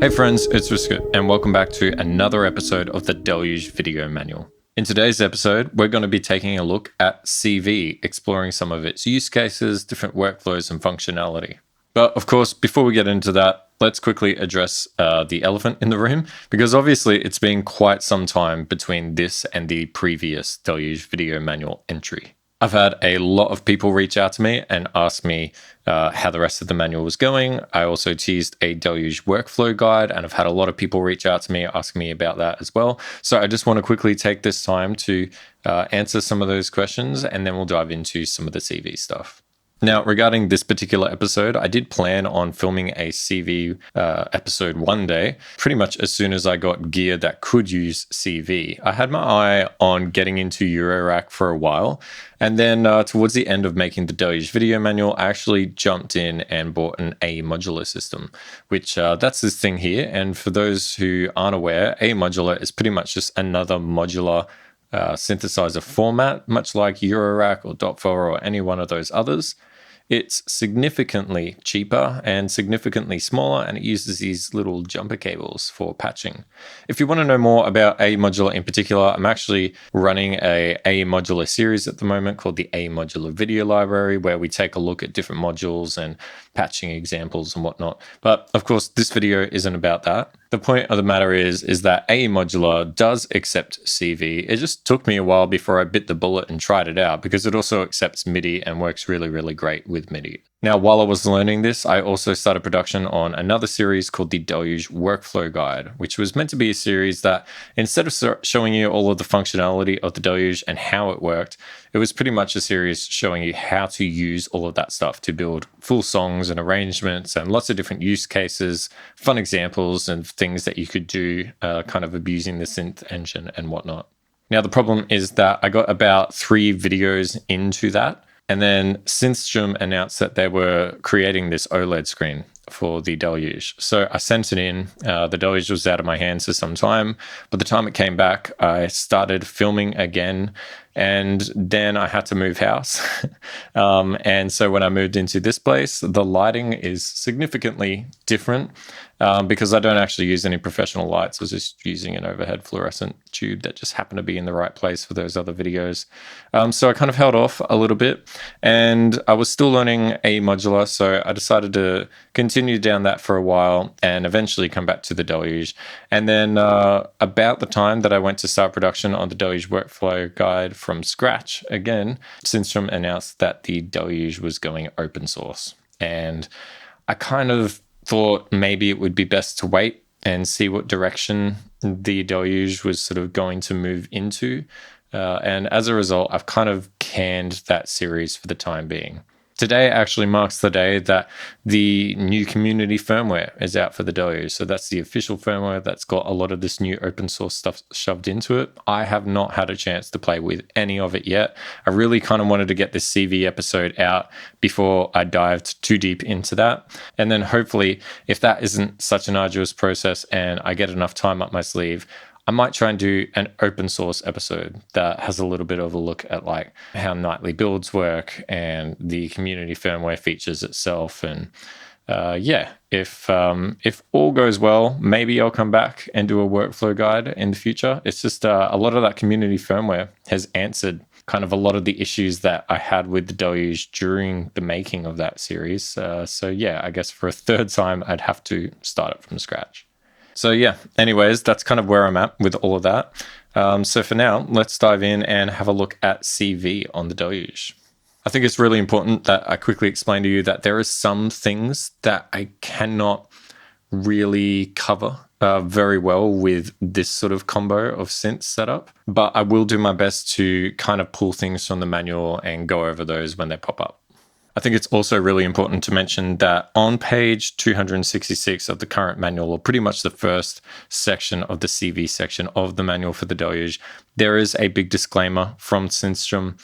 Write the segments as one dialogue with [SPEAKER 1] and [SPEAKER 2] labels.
[SPEAKER 1] Hey friends, it's RSKT and welcome back to another episode of the Deluge Video Manual. In today's episode, we're going to be taking a look at CV, exploring some of its use cases, different workflows and functionality. But of course, before we get into that, let's quickly address the elephant in the room, because obviously it's been quite some time between this and the previous Deluge Video Manual entry. I've had a lot of people reach out to me and ask me how the rest of the manual was going. I also teased a Deluge workflow guide, and I've had a lot of people reach out to me asking me about that as well. So I just want to quickly take this time to answer some of those questions, and then we'll dive into some of the CV stuff. Now, regarding this particular episode, I did plan on filming a CV episode one day, pretty much as soon as I got gear that could use CV. I had my eye on getting into Eurorack for a while, and then towards the end of making the Deluge Video Manual, I actually jumped in and bought an A modular system, which that's this thing here. And for those who aren't aware, A modular is pretty much just another modular synthesizer format, much like Eurorack or Dot4 or any one of those others. It's significantly cheaper and significantly smaller, and it uses these little jumper cables for patching. If you want to know more about A modular in particular, I'm actually running a modular series at the moment called the A modular video library, where we take a look at different modules and patching examples and whatnot. But of course, this video isn't about that. The point of the matter is that A modular does accept CV. It just took me a while before I bit the bullet and tried it out, because it also accepts MIDI and works really, really great with MIDI. Now, while I was learning this, I also started production on another series called the Deluge Workflow Guide, which was meant to be a series that, instead of showing you all of the functionality of the Deluge and how it worked, it was pretty much a series showing you how to use all of that stuff to build full songs and arrangements and lots of different use cases, fun examples and things that you could do, kind of abusing the synth engine and whatnot. Now, the problem is that I got about 3 videos into that, and then Synthstrom announced that they were creating this OLED screen for the Deluge. So I sent it in. The Deluge was out of my hands for some time. By the time it came back, I started filming again, and then I had to move house. And so when I moved into this place, the lighting is significantly different because I don't actually use any professional lights. I was just using an overhead fluorescent tube that just happened to be in the right place for those other videos. So I kind of held off a little bit, and I was still learning A modular, so I decided to continue down that for a while and eventually come back to the Deluge. And then about the time that I went to start production on the Deluge Workflow Guide from scratch again, Synthstrom announced that the Deluge was going open source. And I kind of thought maybe it would be best to wait and see what direction the Deluge was sort of going to move into. And as a result, I've kind of canned that series for the time being. Today actually marks the day that the new community firmware is out for the Deluge. So that's the official firmware that's got a lot of this new open source stuff shoved into it. I have not had a chance to play with any of it yet. I really kind of wanted to get this CV episode out before I dived too deep into that. And then hopefully, if that isn't such an arduous process and I get enough time up my sleeve, I might try and do an open source episode that has a little bit of a look at like how nightly builds work and the community firmware features itself. And if all goes well, maybe I'll come back and do a workflow guide in the future. It's just a lot of that community firmware has answered kind of a lot of the issues that I had with the Deluge during the making of that series. So yeah, I guess for a third time, I'd have to start it from scratch. So yeah, anyways, that's kind of where I'm at with all of that. So for now, let's dive in and have a look at CV on the Deluge. I think it's really important that I quickly explain to you that there are some things that I cannot really cover very well with this sort of combo of synth setup, but I will do my best to kind of pull things from the manual and go over those when they pop up. I think it's also really important to mention that on page 266 of the current manual, or pretty much the first section of the CV section of the manual for the Deluge, there is a big disclaimer from Synthstrom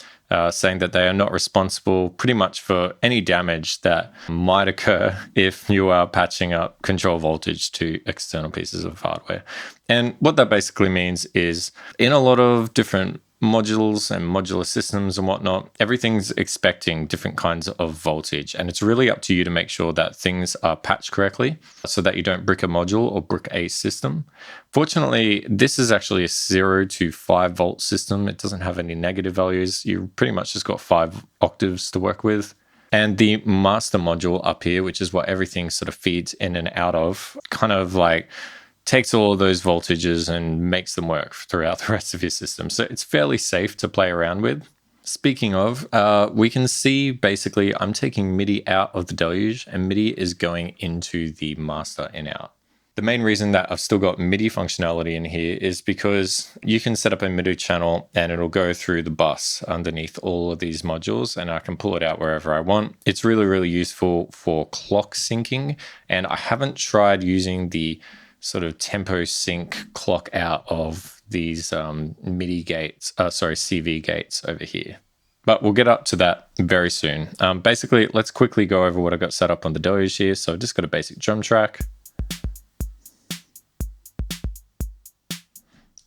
[SPEAKER 1] saying that they are not responsible pretty much for any damage that might occur if you are patching up control voltage to external pieces of hardware. And what that basically means is in a lot of different modules and modular systems and whatnot, everything's expecting different kinds of voltage, and it's really up to you to make sure that things are patched correctly so that you don't brick a module or brick a system. Fortunately, this is actually a 0 to 5 volt system. It doesn't have any negative values. You pretty much just got 5 octaves to work with. And the master module up here, which is what everything sort of feeds in and out of, kind of like takes all of those voltages and makes them work throughout the rest of your system. So it's fairly safe to play around with. Speaking of, we can see basically I'm taking MIDI out of the Deluge and MIDI is going into the master in out. The main reason that I've still got MIDI functionality in here is because you can set up a MIDI channel and it'll go through the bus underneath all of these modules and I can pull it out wherever I want. It's really, really useful for clock syncing, and I haven't tried using the sort of tempo sync clock out of these MIDI gates, CV gates over here. But we'll get up to that very soon. Basically, let's quickly go over what I got set up on the Deluge here. So I've just got a basic drum track.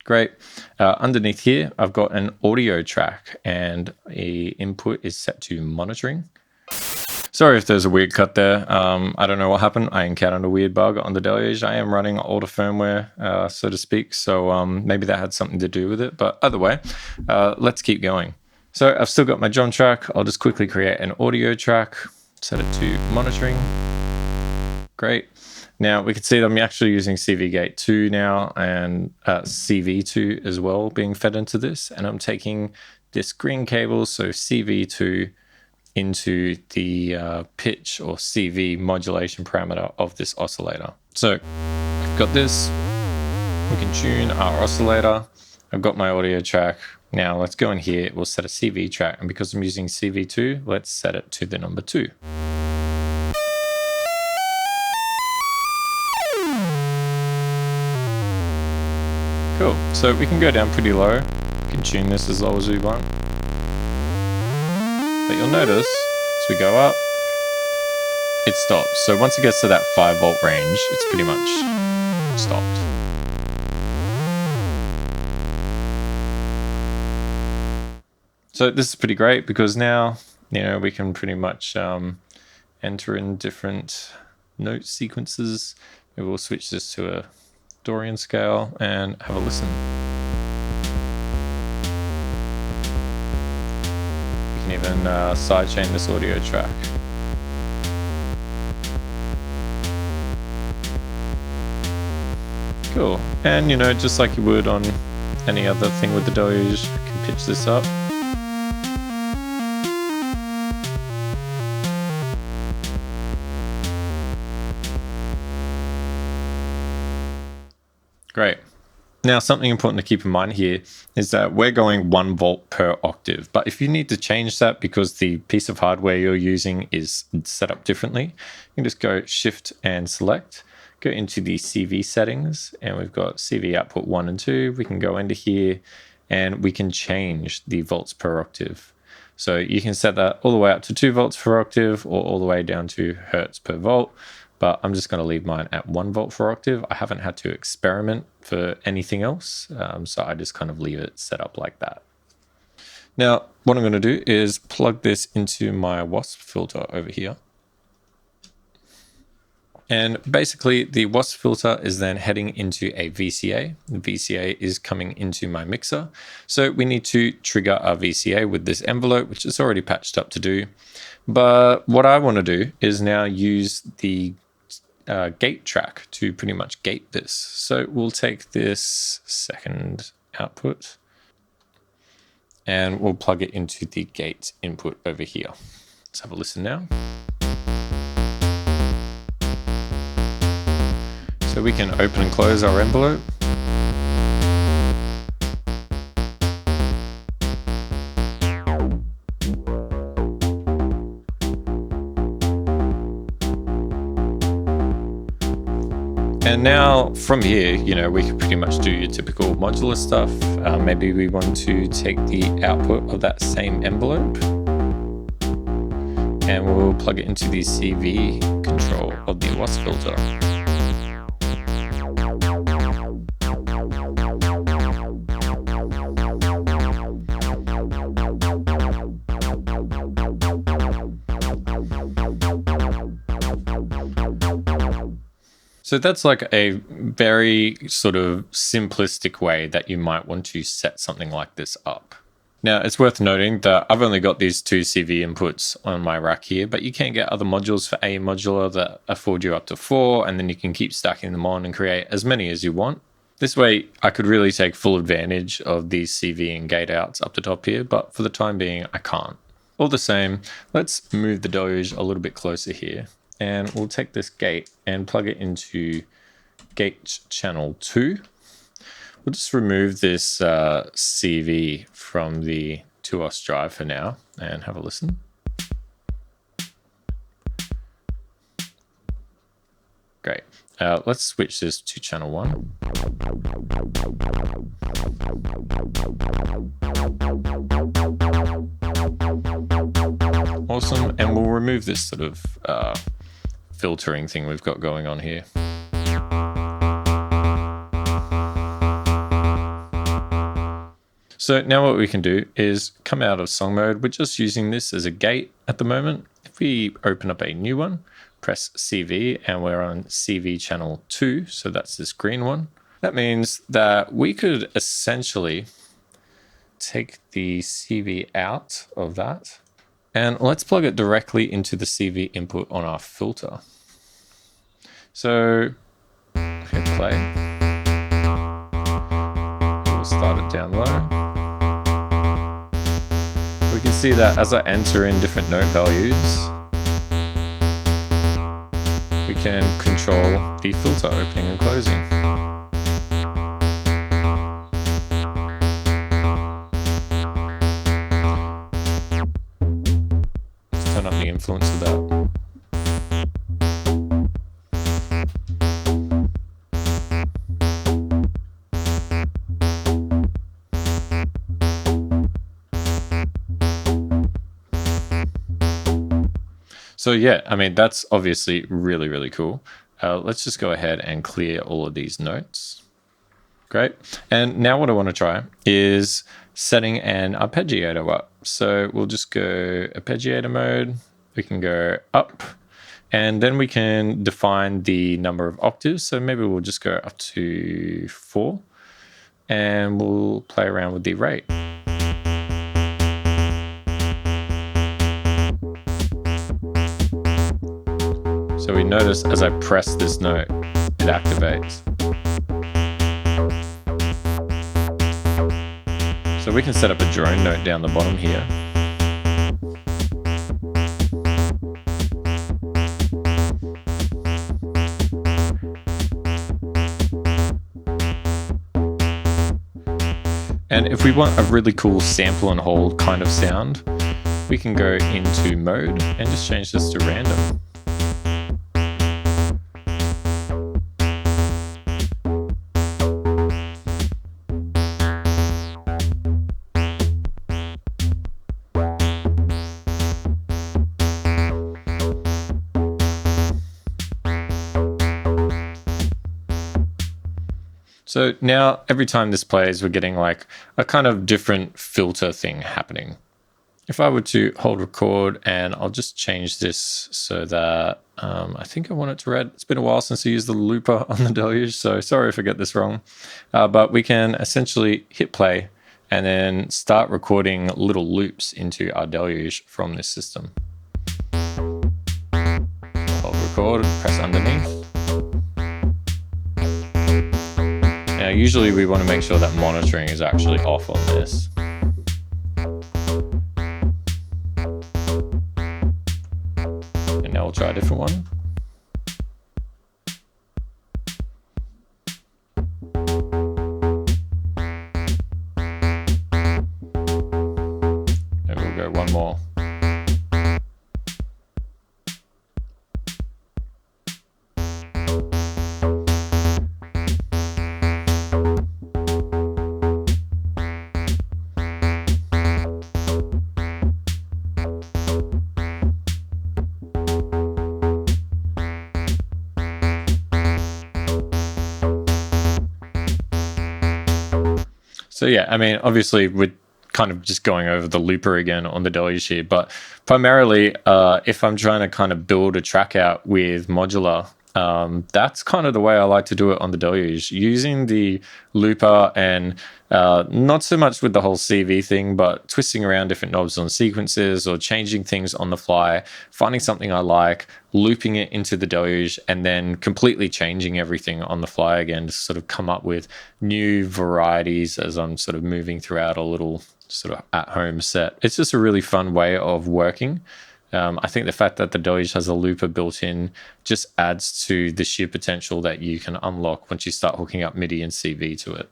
[SPEAKER 1] Great. Underneath here, I've got an audio track and the input is set to monitoring. Sorry if there's a weird cut there. I don't know what happened. I encountered a weird bug on the Deluge. I am running older firmware, so to speak. So maybe that had something to do with it. But either way, let's keep going. So I've still got my drum track. I'll just quickly create an audio track, set it to monitoring. Great. Now we can see that I'm actually using CV gate 2 now and CV2 as well being fed into this. And I'm taking this green cable, so CV2, into the pitch or CV modulation parameter of this oscillator. So I've got this, we can tune our oscillator. I've got my audio track. Now let's go in here, we'll set a CV track. And because I'm using CV2, let's set it to the number 2. Cool, so we can go down pretty low. We can tune this as low as we want. But you'll notice, as we go up, it stops. So once it gets to that 5 volt range, it's pretty much stopped. So this is pretty great because now, we can pretty much enter in different note sequences. Maybe we'll switch this to a Dorian scale and have a listen. Even sidechain this audio track. Cool. And just like you would on any other thing with the Deluge, you can pitch this up. Great. Now, something important to keep in mind here is that we're going 1 volt per octave. But if you need to change that because the piece of hardware you're using is set up differently, you can just go Shift and select, go into the CV settings, and we've got CV output 1 and 2. We can go into here and we can change the volts per octave. So you can set that all the way up to 2 volts per octave or all the way down to hertz per volt. But I'm just going to leave mine at 1 volt per octave. I haven't had to experiment for anything else, so I just kind of leave it set up like that. Now, what I'm going to do is plug this into my wasp filter over here. And basically, the wasp filter is then heading into a VCA. The VCA is coming into my mixer. So we need to trigger our VCA with this envelope, which is already patched up to do. But what I want to do is now use the gate track to pretty much gate this. So we'll take this second output and we'll plug it into the gate input over here. Let's have a listen now. So we can open and close our envelope. And now from here, we can pretty much do your typical modular stuff. Maybe we want to take the output of that same envelope and we'll plug it into the CV control of the wasp filter. So that's like a very sort of simplistic way that you might want to set something like this up. Now, it's worth noting that I've only got these 2 CV inputs on my rack here, but you can get other modules for A modular that afford you up to 4, and then you can keep stacking them on and create as many as you want. This way, I could really take full advantage of these CV and gate outs up the top here, but for the time being, I can't. All the same, let's move the Deluge a little bit closer here, and we'll take this gate and plug it into gate channel 2. We'll just remove this CV from the 2OS drive for now and have a listen. Great. Let's switch this to channel 1. Awesome. And we'll remove this sort of filtering thing we've got going on here. So now what we can do is come out of song mode. We're just using this as a gate at the moment. If we open up a new one, press CV, and we're on CV channel 2, so that's this green one. That means that we could essentially take the CV out of that, and let's plug it directly into the CV input on our filter. So hit play. We'll start it down low. We can see that as I enter in different note values, we can control the filter opening and closing. Let's turn up the influence of that. So yeah, I mean, that's obviously really, really cool. Let's just go ahead and clear all of these notes. Great. And now what I want to try is setting an arpeggiator up. So we'll just go arpeggiator mode. We can go up, and then we can define the number of octaves. So maybe we'll just go up to 4, and we'll play around with the rate. So we notice as I press this note, it activates. So we can set up a drone note down the bottom here. And if we want a really cool sample and hold kind of sound, we can go into mode and just change this to random. So now every time this plays, we're getting like a kind of different filter thing happening. If I were to hold record, and I'll just change this so that I think I want it to red. It's been a while since I used the looper on the Deluge, so sorry if I get this wrong. But we can essentially hit play and then start recording little loops into our Deluge from this system. Hold record, press underneath. Now, usually we want to make sure that monitoring is actually off on this. And now we'll try a different one. And we'll go one more. So yeah, I mean, obviously we're kind of just going over the looper again on the Deluge here, but primarily if I'm trying to kind of build a track out with modular That's kind of the way I like to do it on the Deluge, using the looper and not so much with the whole CV thing, but twisting around different knobs on sequences or changing things on the fly, finding something I like, looping it into the Deluge, and then completely changing everything on the fly again to sort of come up with new varieties as I'm sort of moving throughout a little sort of at-home set. It's just a really fun way of working. I think the fact that the Deluge has a looper built in just adds to the sheer potential that you can unlock once you start hooking up MIDI and CV to it.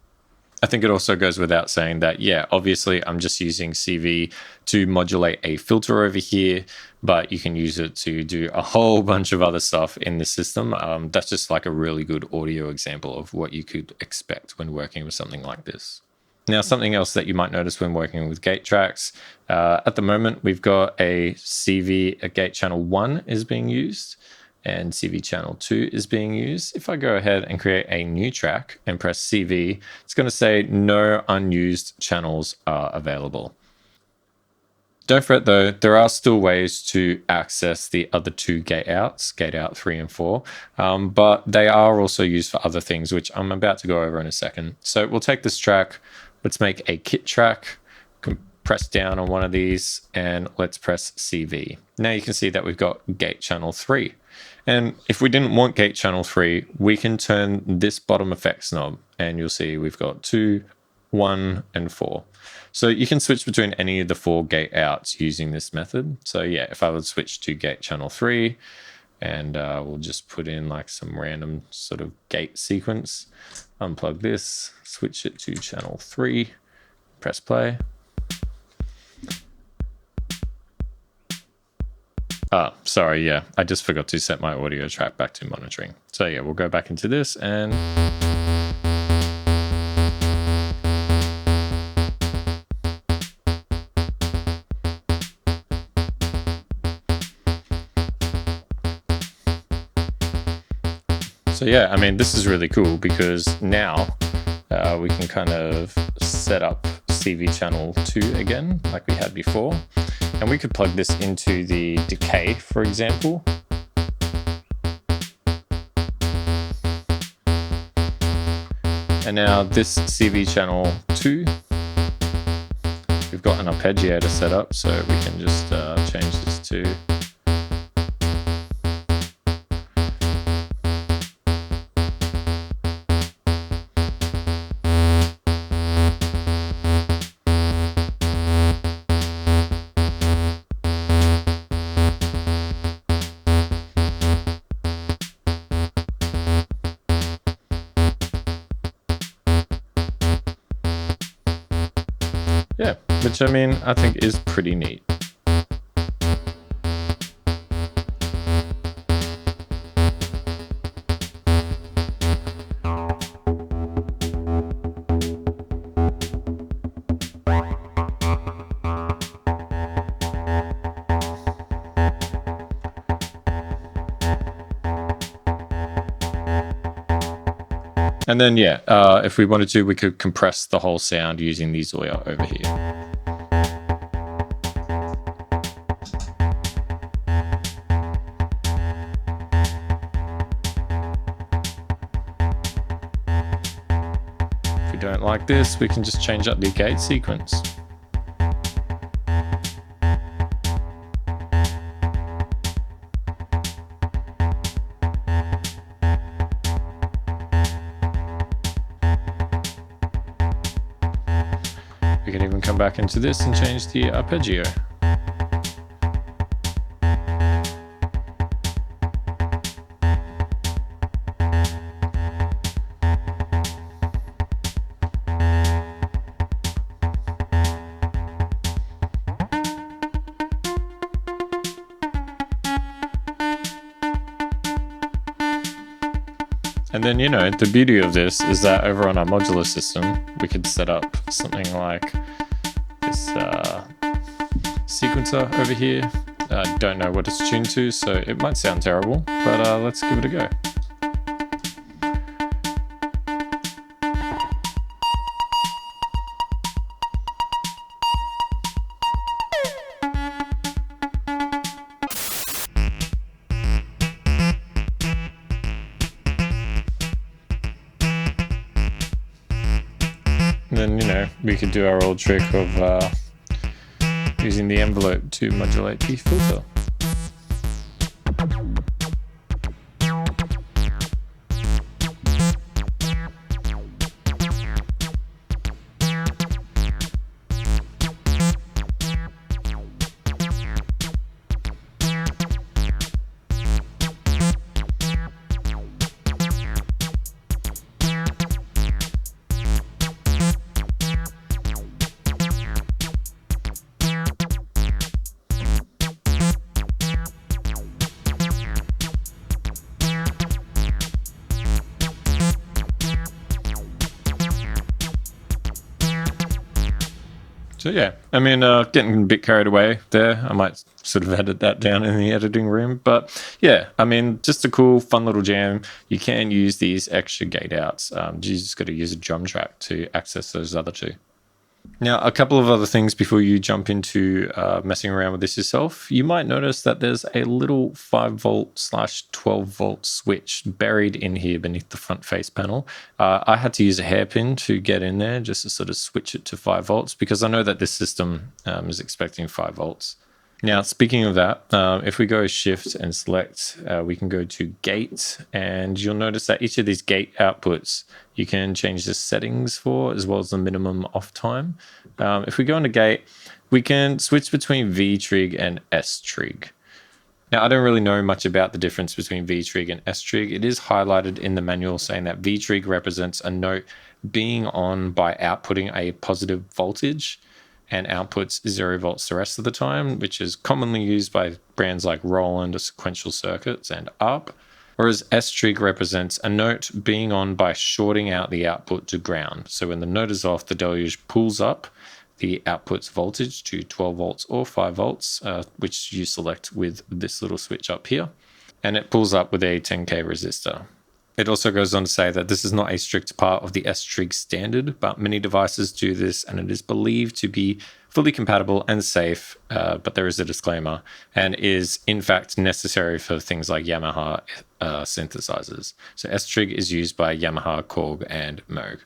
[SPEAKER 1] I think it also goes without saying that, yeah, obviously I'm just using CV to modulate a filter over here, but you can use it to do a whole bunch of other stuff in the system. That's just like a really good audio example of what you could expect when working with something like this. Now, something else that you might notice when working with gate tracks, at the moment, we've got a gate channel 1 is being used and CV channel 2 is being used. If I go ahead and create a new track and press CV, it's going to say no unused channels are available. Don't fret though, there are still ways to access the other two gate outs, gate out 3 and 4, but they are also used for other things, which I'm about to go over in a second. So we'll take this track, let's make a kit track, press down on one of these, and let's press CV. Now you can see that we've got gate channel 3. And if we didn't want gate channel 3, we can turn this bottom effects knob, and you'll see we've got 2, 1, and 4. So you can switch between any of the 4 gate outs using this method. So yeah, if I would switch to gate channel 3, and we'll just put in like some random sort of gate sequence, unplug this, switch it to channel 3, press play. Sorry, yeah, I just forgot to set my audio track back to monitoring. So yeah, we'll go back into this and so yeah, I mean, this is really cool because now we can kind of set up CV channel 2 again, like we had before. And we could plug this into the decay, for example. And now this CV channel 2, we've got an Arpeggiator set up, so we can just change this to yeah, which I mean, I think is pretty neat. And then, yeah, if we wanted to, we could compress the whole sound using these Zoya over here. If we don't like this, we can just change up the gate sequence. We can even come back into this and change the arpeggio. And then, you know, the beauty of this is that over on our modular system, we could set up something like this sequencer over here. I don't know what it's tuned to, so it might sound terrible, but let's give it a go. then, you know, we could do our old trick of using the envelope to modulate the filter. So yeah, I mean, getting a bit carried away there. I might sort of edit that down in the editing room. But yeah, I mean, just a cool, fun little jam. You can use these extra gate outs. You just got to use a drum track to access those other two. Now, a couple of other things before you jump into messing around with this yourself. You might notice that there's a little 5V/12V switch buried in here beneath the front face panel. I had to use a hairpin to get in there just to sort of switch it to 5V because I know that this system is expecting 5V. Now, speaking of that, if we go shift and select, we can go to gate, and you'll notice that each of these gate outputs, you can change the settings for, as well as the minimum off time. If we go into gate, we can switch between V trig and S trig. Now, I don't really know much about the difference between V trig and S trig. It is highlighted in the manual saying that V trig represents a note being on by outputting a positive voltage, and outputs 0V the rest of the time, which is commonly used by brands like Roland or Sequential Circuits and Arp. Whereas S trig represents a note being on by shorting out the output to ground. So when the note is off, the Deluge pulls up the output's voltage to 12V or 5V, which you select with this little switch up here, and it pulls up with a 10K resistor. It also goes on to say that this is not a strict part of the S trig standard, but many devices do this, and it is believed to be fully compatible and safe, but there is a disclaimer, and is in fact necessary for things like Yamaha synthesizers. So S trig is used by Yamaha, Korg, and Moog.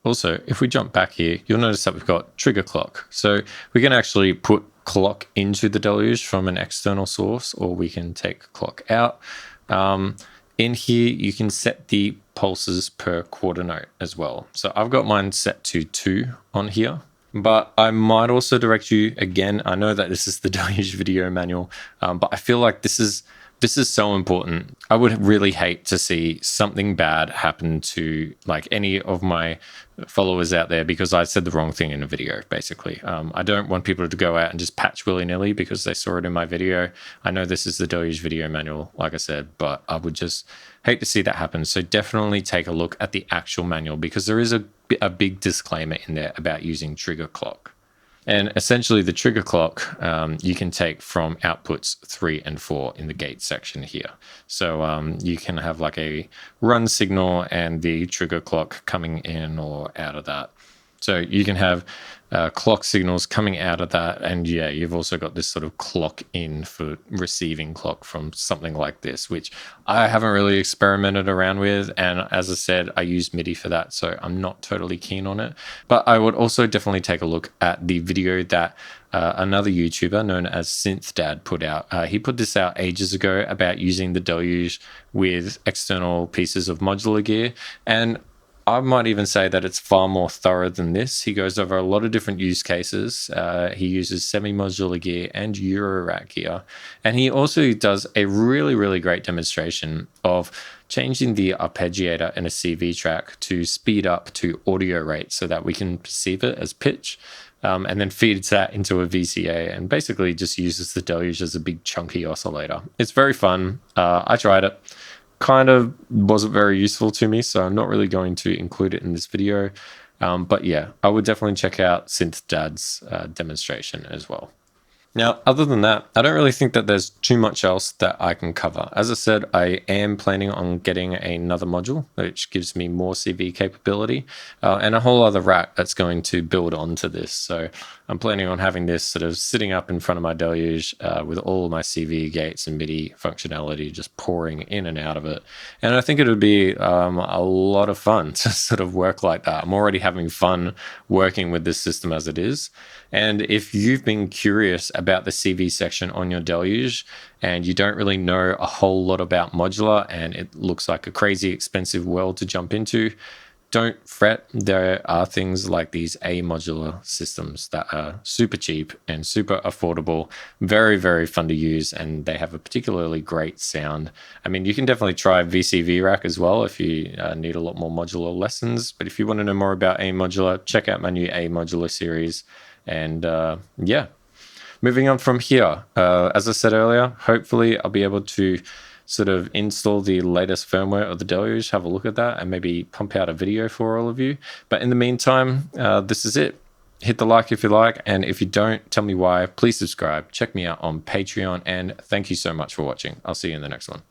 [SPEAKER 1] Also, if we jump back here, you'll notice that we've got trigger clock. So we can actually put clock into the Deluge from an external source, or we can take clock out. In here, you can set the pulses per quarter note as well. So I've got mine set to 2 on here, but I might also direct you again. I know that this is the Deluge video manual, but I feel like this is so important. I would really hate to see something bad happen to like any of my followers out there because I said the wrong thing in a video, basically. I don't want people to go out and just patch willy-nilly because they saw it in my video. I know this is the Deluge video manual, like I said, but I would just hate to see that happen. So definitely take a look at the actual manual because there is a big disclaimer in there about using trigger clock. And essentially the trigger clock you can take from outputs 3 and 4 in the gate section here. So you can have like a run signal and the trigger clock coming in or out of that. So you can have clock signals coming out of that. And yeah, you've also got this sort of clock in for receiving clock from something like this, which I haven't really experimented around with. And as I said, I use MIDI for that, so I'm not totally keen on it. But I would also definitely take a look at the video that another YouTuber known as Synthdad put out. He put this out ages ago about using the Deluge with external pieces of modular gear. And I might even say that it's far more thorough than this. He goes over a lot of different use cases. He uses semi-modular gear and Eurorack gear. And he also does a really, really great demonstration of changing the arpeggiator in a CV track to speed up to audio rate so that we can perceive it as pitch. And then feeds that into a VCA and basically just uses the Deluge as a big chunky oscillator. It's very fun. I tried it. Kind of wasn't very useful to me, so I'm not really going to include it in this video. But yeah, I would definitely check out Synthdad's demonstration as well. Now, other than that, I don't really think that there's too much else that I can cover. As I said, I am planning on getting another module, which gives me more CV capability, and a whole other rack that's going to build onto this. So I'm planning on having this sort of sitting up in front of my Deluge with all my CV gates and MIDI functionality just pouring in and out of it. And I think it would be a lot of fun to sort of work like that. I'm already having fun working with this system as it is. And if you've been curious about the CV section on your Deluge and you don't really know a whole lot about modular and it looks like a crazy expensive world to jump into, don't fret. There are things like these A modular systems that are super cheap and super affordable, very, very fun to use, and they have a particularly great sound. I mean, you can definitely try VCV Rack as well if you need a lot more modular lessons, but if you want to know more about A modular, check out my new A modular series. And yeah, moving on from here, as I said earlier, hopefully I'll be able to sort of install the latest firmware of the Deluge, have a look at that, and maybe pump out a video for all of you. But in the meantime, this is it. Hit the like if you like, and if you don't, tell me why. Please subscribe. Check me out on Patreon, and thank you so much for watching. I'll see you in the next one.